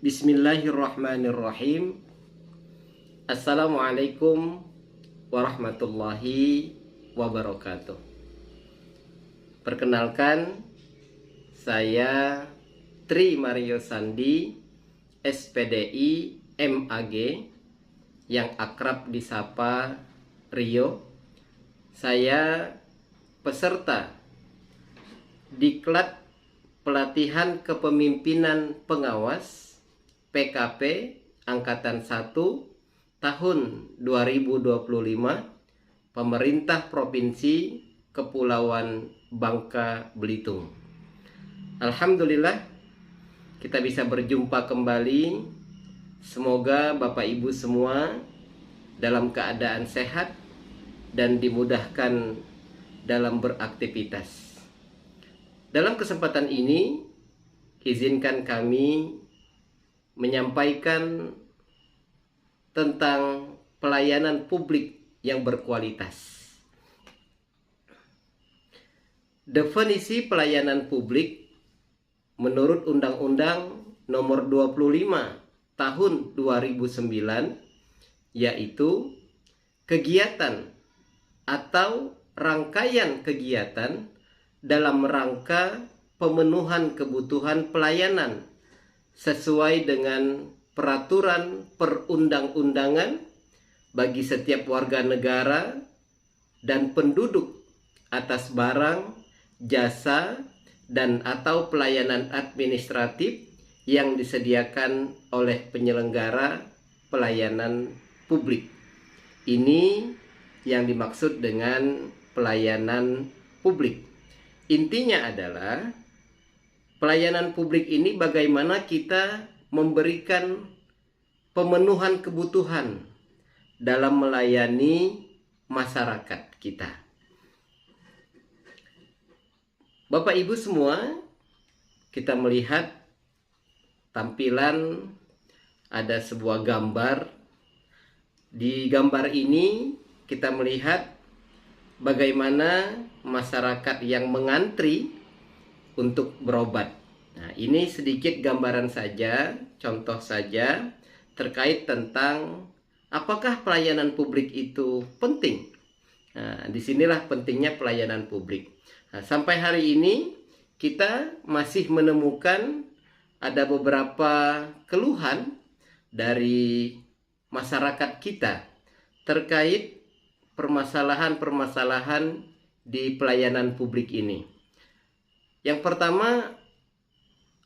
Bismillahirrahmanirrahim. Assalamualaikum warahmatullahi wabarakatuh. Perkenalkan, saya Tri Mario Sandi, SPDI MAG, yang akrab disapa Rio. Saya peserta Diklat Pelatihan Kepemimpinan Pengawas PKP Angkatan 1 tahun 2025 Pemerintah Provinsi Kepulauan Bangka Belitung. Alhamdulillah kita bisa berjumpa kembali. Semoga Bapak Ibu semua dalam keadaan sehat dan dimudahkan dalam beraktivitas. Dalam kesempatan ini, izinkan kami menyampaikan tentang pelayanan publik yang berkualitas. Definisi pelayanan publik menurut Undang-Undang Nomor 25 Tahun 2009 yaitu kegiatan atau rangkaian kegiatan dalam rangka pemenuhan kebutuhan pelayanan sesuai dengan peraturan perundang-undangan bagi setiap warga negara dan penduduk atas barang, jasa, dan atau pelayanan administratif yang disediakan oleh penyelenggara pelayanan publik. Ini yang dimaksud dengan pelayanan publik. Intinya adalah pelayanan publik ini bagaimana kita memberikan pemenuhan kebutuhan dalam melayani masyarakat kita. Bapak Ibu semua, kita melihat tampilan ada sebuah gambar. Di gambar ini kita melihat bagaimana masyarakat yang mengantri untuk berobat. Nah, ini sedikit gambaran saja, contoh saja terkait tentang apakah pelayanan publik itu penting. Nah, disinilah pentingnya pelayanan publik. Nah, sampai hari ini kita masih menemukan ada beberapa keluhan dari masyarakat kita terkait permasalahan-permasalahan di pelayanan publik ini. Yang pertama,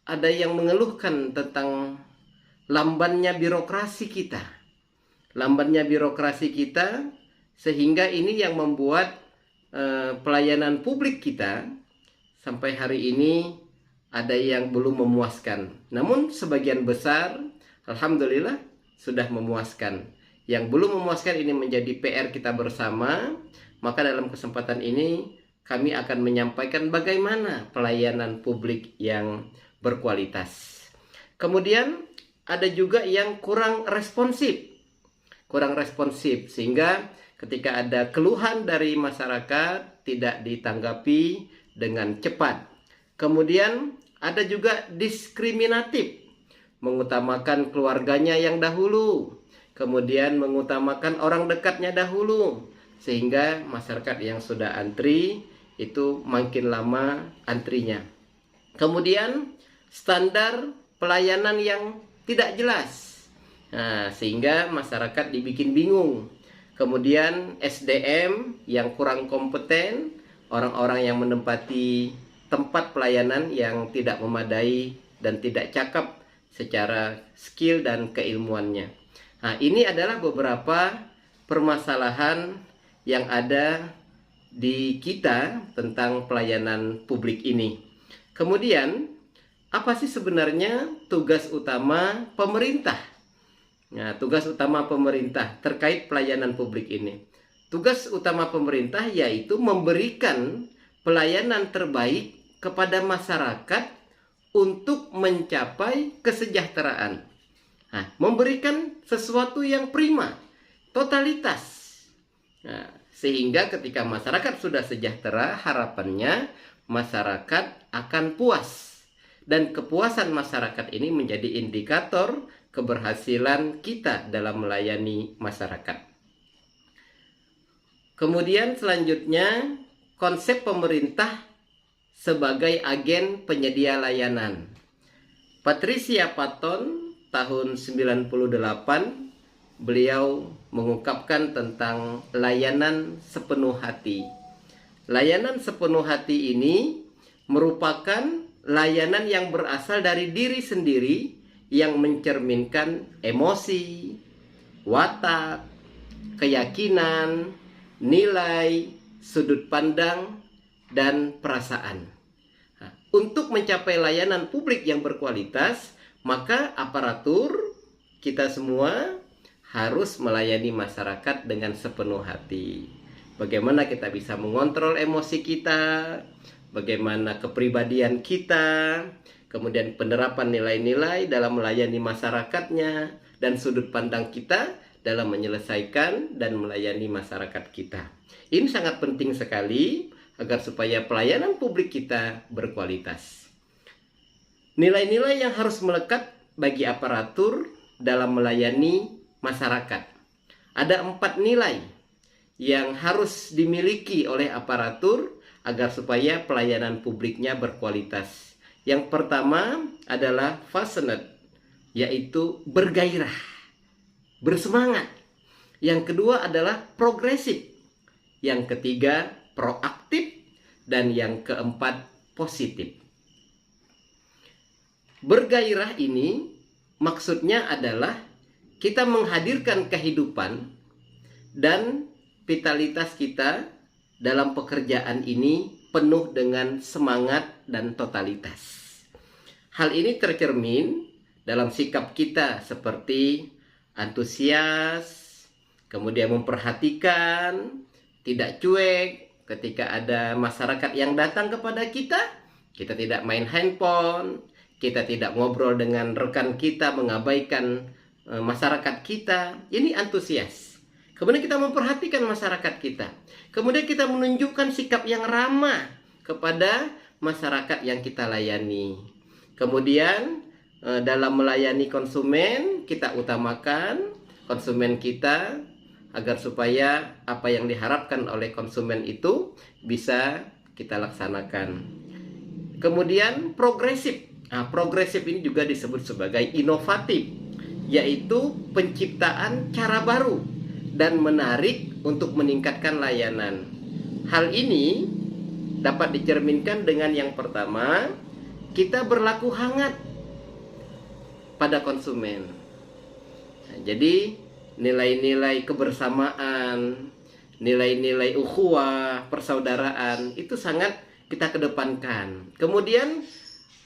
ada yang mengeluhkan tentang lambannya birokrasi kita. Lambannya birokrasi kita sehingga ini yang membuat pelayanan publik kita sampai hari ini ada yang belum memuaskan. Namun sebagian besar alhamdulillah sudah memuaskan. Yang belum memuaskan ini menjadi PR kita bersama. Maka dalam kesempatan ini kami akan menyampaikan bagaimana pelayanan publik yang berkualitas. Kemudian ada juga yang kurang responsif. Sehingga ketika ada keluhan dari masyarakat tidak ditanggapi dengan cepat. Kemudian ada juga diskriminatif, mengutamakan keluarganya yang dahulu, kemudian mengutamakan orang dekatnya dahulu, sehingga masyarakat yang sudah antri itu makin lama antrinya. Kemudian standar pelayanan yang tidak jelas, nah, sehingga masyarakat dibikin bingung. Kemudian SDM yang kurang kompeten, orang-orang yang menempati tempat pelayanan yang tidak memadai dan tidak cakap secara skill dan keilmuannya. Nah, ini adalah beberapa permasalahan yang ada di kita tentang pelayanan publik ini. Kemudian, apa sih sebenarnya tugas utama pemerintah? Nah, tugas utama pemerintah terkait pelayanan publik ini. Tugas utama pemerintah yaitu memberikan pelayanan terbaik kepada masyarakat untuk mencapai kesejahteraan. Nah, memberikan sesuatu yang prima, totalitas. Nah, sehingga ketika masyarakat sudah sejahtera, harapannya masyarakat akan puas. dan kepuasan masyarakat ini menjadi indikator keberhasilan kita dalam melayani masyarakat. Kemudian selanjutnya, konsep pemerintah sebagai agen penyedia layanan. Patricia Patton tahun 98, beliau mengungkapkan tentang layanan sepenuh hati. Layanan sepenuh hati ini merupakan layanan yang berasal dari diri sendiri yang mencerminkan emosi, watak, keyakinan, nilai, sudut pandang, dan perasaan. Nah, untuk mencapai layanan publik yang berkualitas, maka aparatur kita semua harus melayani masyarakat dengan sepenuh hati. Bagaimana kita bisa mengontrol emosi kita, bagaimana kepribadian kita, kemudian penerapan nilai-nilai dalam melayani masyarakatnya, dan sudut pandang kita dalam menyelesaikan dan melayani masyarakat kita. Ini sangat penting sekali agar supaya pelayanan publik kita berkualitas. Nilai-nilai yang harus melekat bagi aparatur dalam melayani masyarakat. Ada 4 nilai yang harus dimiliki oleh aparatur agar supaya pelayanan publiknya berkualitas. Yang pertama adalah passionate, yaitu bergairah, bersemangat. Yang kedua adalah progresif. Yang ketiga proaktif, dan yang keempat positif. Bergairah ini maksudnya adalah kita menghadirkan kehidupan dan vitalitas kita dalam pekerjaan ini penuh dengan semangat dan totalitas. Hal ini tercermin dalam sikap kita seperti antusias, kemudian memperhatikan, tidak cuek ketika ada masyarakat yang datang kepada kita. Kita tidak main handphone, kita tidak ngobrol dengan rekan kita, mengabaikan masyarakat kita. Ini antusias. Kemudian kita memperhatikan masyarakat kita. Kemudian kita menunjukkan sikap yang ramah kepada masyarakat yang kita layani. Kemudian dalam melayani konsumen, kita utamakan konsumen kita agar supaya apa yang diharapkan oleh konsumen itu bisa kita laksanakan. Kemudian progresif. Nah, progresif ini juga disebut sebagai inovatif, yaitu penciptaan cara baru dan menarik untuk meningkatkan layanan. Hal ini dapat dicerminkan dengan yang pertama, kita berlaku hangat pada konsumen. Nah, jadi nilai-nilai kebersamaan, nilai-nilai ukhuwah, persaudaraan itu sangat kita kedepankan. Kemudian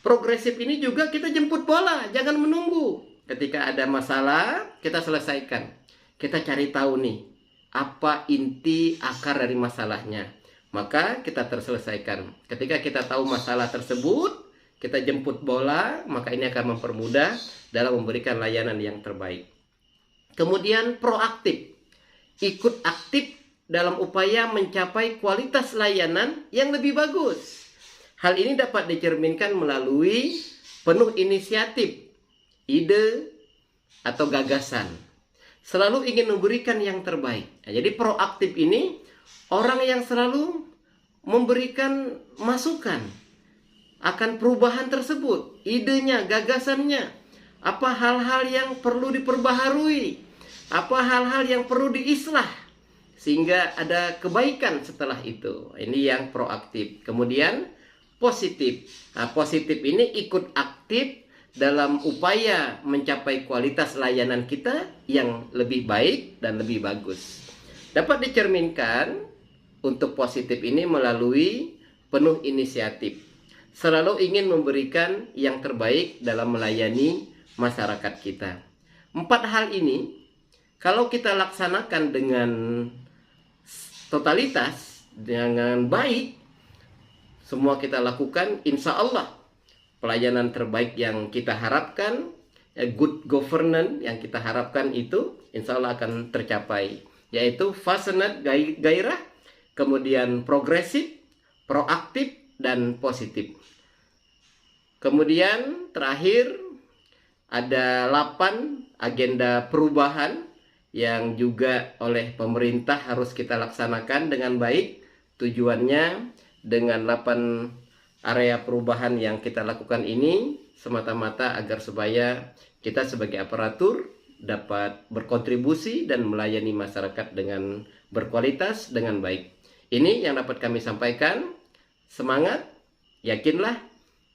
progresif ini juga kita jemput bola, jangan menunggu. Ketika ada masalah, kita selesaikan. Kita cari tahu nih, apa inti akar dari masalahnya. Maka kita terselesaikan. Ketika kita tahu masalah tersebut, kita jemput bola, maka ini akan mempermudah dalam memberikan layanan yang terbaik. Kemudian proaktif, ikut aktif dalam upaya mencapai kualitas layanan yang lebih bagus. Hal ini dapat dicerminkan melalui penuh inisiatif, ide, atau gagasan. Selalu ingin memberikan yang terbaik. Nah, jadi proaktif ini orang yang selalu memberikan masukan akan perubahan tersebut, idenya, gagasannya, apa hal-hal yang perlu diperbaharui, apa hal-hal yang perlu diislah, sehingga ada kebaikan setelah itu. Ini yang proaktif. Kemudian positif. Nah, positif ini ikut aktif dalam upaya mencapai kualitas layanan kita yang lebih baik dan lebih bagus. Dapat dicerminkan untuk positif ini melalui penuh inisiatif. Selalu ingin memberikan yang terbaik dalam melayani masyarakat kita. 4 hal ini, kalau kita laksanakan dengan totalitas, dengan baik, semua kita lakukan, insya Allah pelayanan terbaik yang kita harapkan, good governance yang kita harapkan itu insya Allah akan tercapai, yaitu passionate, gairah, kemudian progresif, proaktif, dan positif. Kemudian terakhir ada 8 agenda perubahan yang juga oleh pemerintah harus kita laksanakan dengan baik. Tujuannya dengan 8 area perubahan yang kita lakukan ini semata-mata agar supaya kita sebagai aparatur dapat berkontribusi dan melayani masyarakat dengan berkualitas dengan baik. Ini yang dapat kami sampaikan. Semangat, yakinlah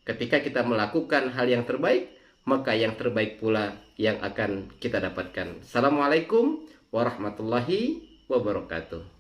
ketika kita melakukan hal yang terbaik, maka yang terbaik pula yang akan kita dapatkan. Assalamualaikum warahmatullahi wabarakatuh.